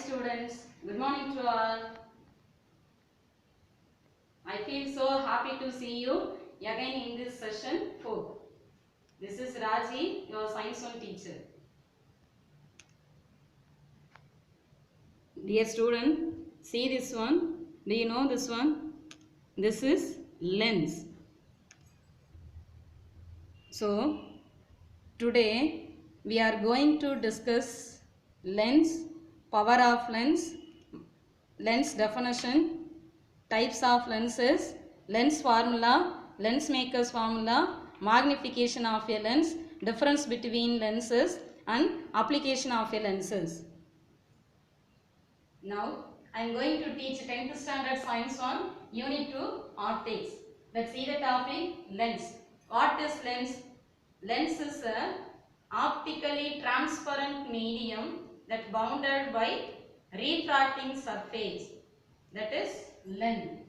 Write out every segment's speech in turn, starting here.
students. Good morning to all. I feel so happy to see you again in this session 4. This is Raji, your Science 1 teacher. Dear student, see this one. Do you know this one? This is lens. So, today we are going to discuss lens, power of lens, lens definition, types of lenses, lens formula, lens maker's formula, magnification of a lens, difference between lenses and application of a lenses. Now I am going to teach 10th standard science 1 unit 2 optics. Let's see the topic lens. What is lens? Lens is a optically transparent medium that bounded by refracting surface, that is lens.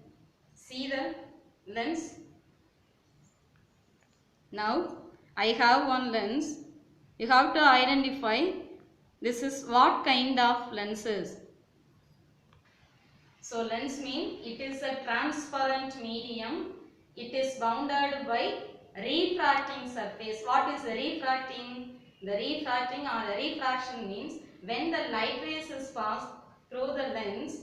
See the lens. Now I have one lens. You have to identify this is what kind of lenses. So lens means it is a transparent medium. It is bounded by refracting surface. What is the refracting? The refracting or the refraction means when the light rays is passed through the lens,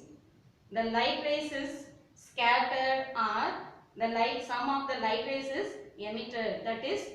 the light rays is scattered or some of the light rays is emitted, that is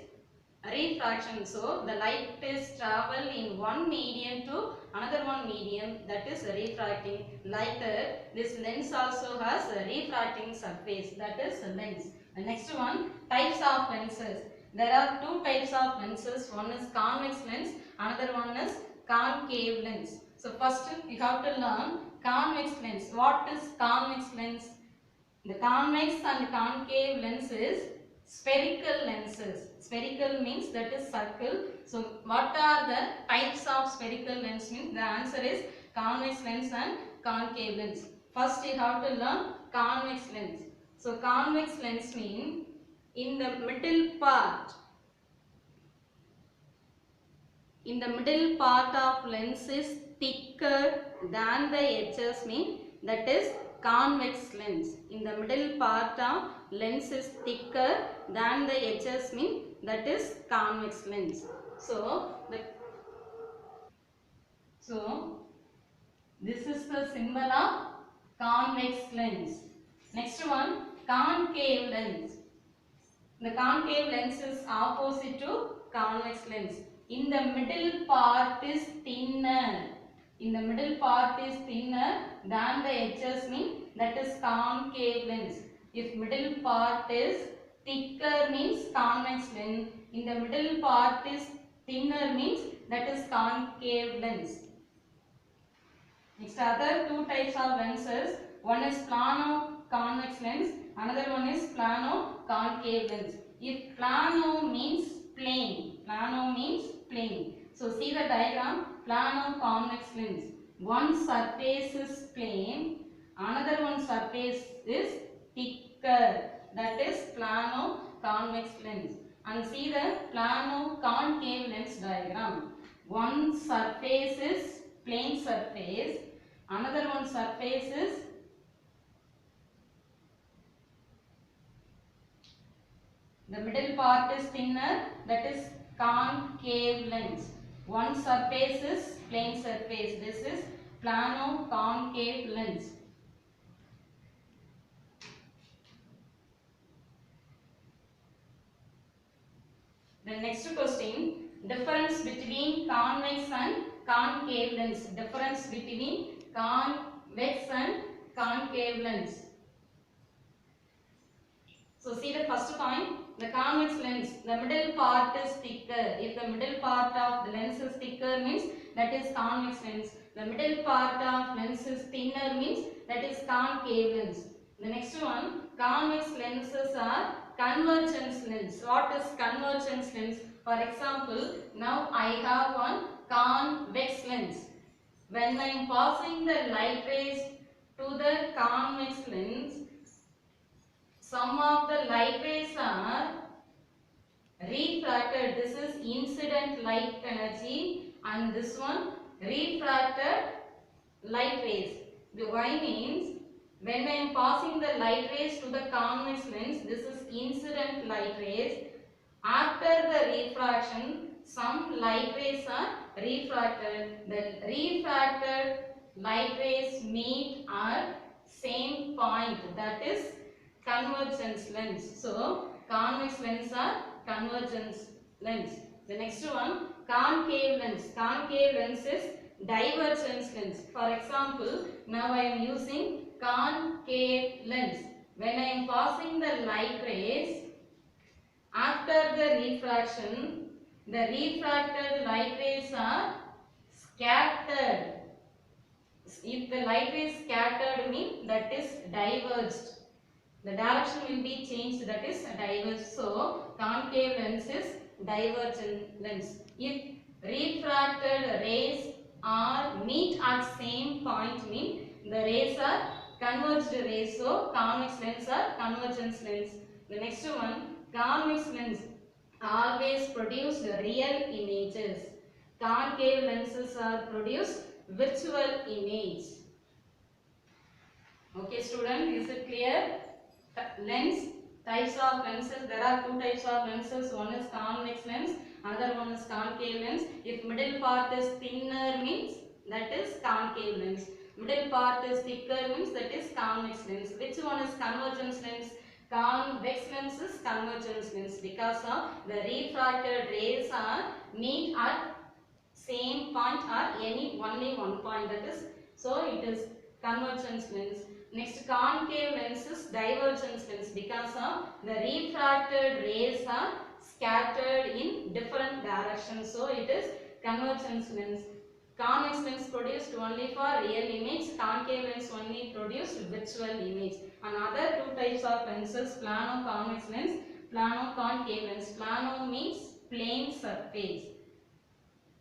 refraction. So the light is travel in one medium to another one medium, that is refracting. Like that, this lens also has a refracting surface, that is lens. The next one, types of lenses. There are two types of lenses. One is convex lens, another one is concave lens. So first you have to learn convex lens. What is convex lens? The convex and concave lens is spherical lenses. Spherical means that is circle. So what are the types of spherical lens means? The answer is convex lens and concave lens. First you have to learn convex lens. So convex lens means in the middle part of lens is thicker than the edges, mean that is convex lens. In the middle part of lens is thicker than the edges, mean that is convex lens. So this is the symbol of convex lens. Next one, concave lens. The concave lens is opposite to convex lens. In the middle part is thinner. In the middle part is thinner than the edges, mean that is concave lens. If middle part is thicker means convex lens. In the middle part is thinner means that is concave lens. Next, other two types of lenses. One is plano convex lens, another one is plano concave lens. If plano means plane, so see the diagram, plano convex lens. One surface is plane, another one surface is thicker, that is plano convex lens. And see the plano concave lens diagram. One surface is plane surface, another one surface is the middle part is thinner, that is concave lens. One surface is plane surface, this is plano concave lens. The next question, difference between convex and concave lens. Difference between convex and concave lens. So see the first point, the convex lens, the middle part is thicker. If the middle part of the lens is thicker means that is convex lens. The middle part of lens is thinner means that is concave lens. The next one, convex lenses are convergence lens. What is convergence lens? For example, now I have one convex lens. When I am passing the light rays to the convex lens, some of the light rays are refracted. This is incident light energy and this one refracted light rays. The Y means when I am passing the light rays to the convex lens, this is incident light rays. After the refraction, some light rays are refracted. The refracted light rays meet at same point, that is convergence lens. So, convex lens are convergence lens. The next one, concave lens. Concave lens is divergence lens. For example, now I am using concave lens. When I am passing the light rays, after the refraction, the refracted light rays are scattered. If the light rays scattered means that is diverged. The direction will be changed, that is diverged. So, concave lens is divergent lens. If refracted rays are meet at same point mean the rays are converged rays. So, convex lens are convergence lens. The next one, convex lens always produce real images. Concave lenses are produce virtual image. Okay student, is it clear? Lens, types of lenses, there are two types of lenses, one is convex lens, another one is concave lens. If middle part is thinner means that is concave lens, middle part is thicker means that is convex lens. Which one is convergence lens? Convex lens is convergence lens because of the refracted rays are meet at same point or only one point, that is, so it is convergence lens. Next, concave lens is divergence lens because of the refracted rays are scattered in different directions, so it is convergence lens. Convex lens produced only for real image, concave lens only produced virtual image. Another two types of lenses, plano convex lens, plano concave lens. Plano means plane surface.